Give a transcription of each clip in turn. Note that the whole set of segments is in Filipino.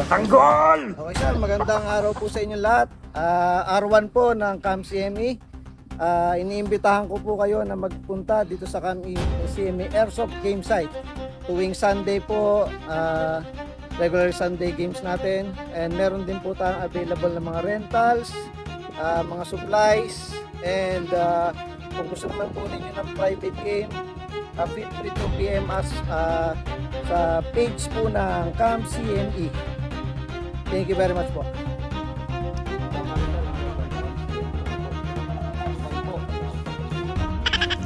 Tanggol! Okay sir, magandang araw po sa inyo lahat. R1 po ng Camp CME. Iniimbitahan ko po kayo na magpunta dito sa Camp CME Airsoft Game Site. Tuwing Sunday po, regular Sunday games natin. And meron din po tayong available na mga rentals, mga supplies. And kung gusto naman po ninyo ng private game, feel free to PM us sa page po ng Camp CME. Thank you very much po.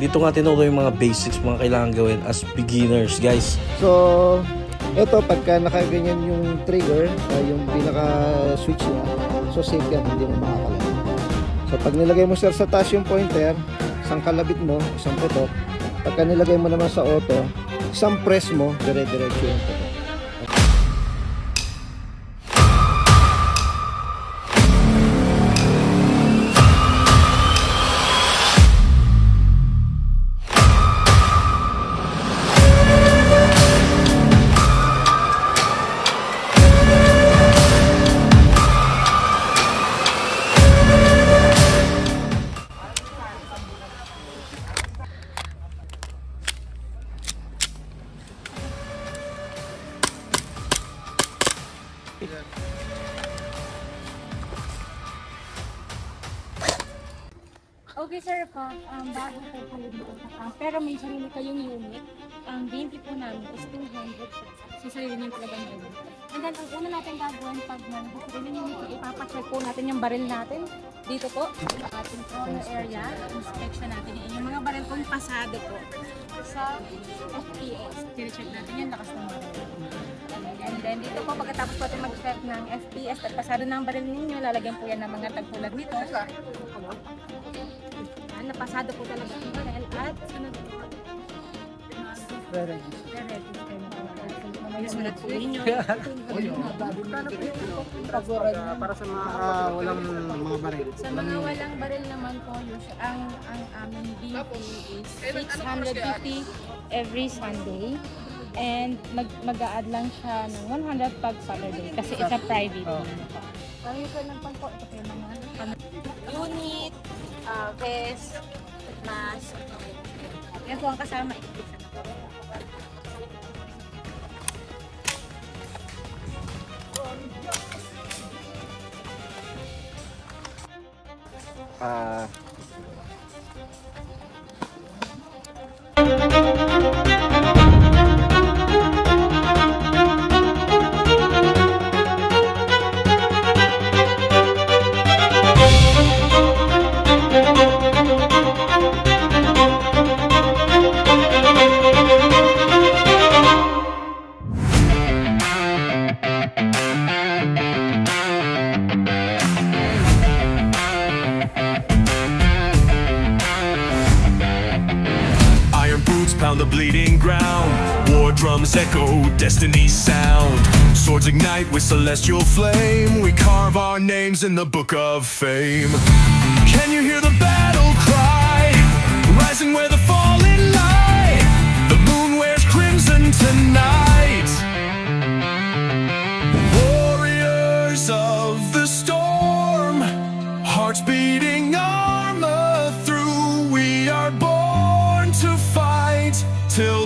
Dito nga tinuro yung mga basics mga kailangan gawin as beginners, guys. So, ito pagka nakaganyan yung trigger, yung pinaka switch niya, so safe yan, hindi mo makakalala. So pag nilagay mo sir sa taas yung pointer, isang kalabit mo, isang putok. Pagka nilagay mo naman sa auto, isang press mo, dire-diretso yung putok. Okay sir po, bago po kayo dito sa camp, pero may sarili kayong unit. Ang game po namin is 200 pesos. So sarili niyo talagang unit. And then ang una natin gagawin pag nandito rin yung unit, ipapacheck po natin yung baril natin. Dito po, sa ating corner area, inspection natin yung mga baril kung pasado po sa FPS. Tine-check natin yung lakas ng baril. And then dito po, pagkatapos po natin mag-check ng FPS at pasado ng baril ninyo, lalagyan po yan ng mga tagpulag nito. Napasado po talaga ang baril at sunod po. Mamaya sunod po ninyo. Para sa mga walang mga baril. Sa mga walang baril naman po, ang aming BP is 650 every Sunday. And mag-a-add lang siya ng 100 pag Saturday kasi it's a private. Ang usual ng pang po, ito po yung mga unit, vest, mask. Yan po ang kasama. Pound the bleeding ground. War drums echo destiny's sound. Swords ignite with celestial flame. We carve our names in the book of fame. Can you hear the battle cry? Rising where the fallen lie. The moon wears crimson tonight. Warriors of the storm. Hearts beating armor through. We are born to fight till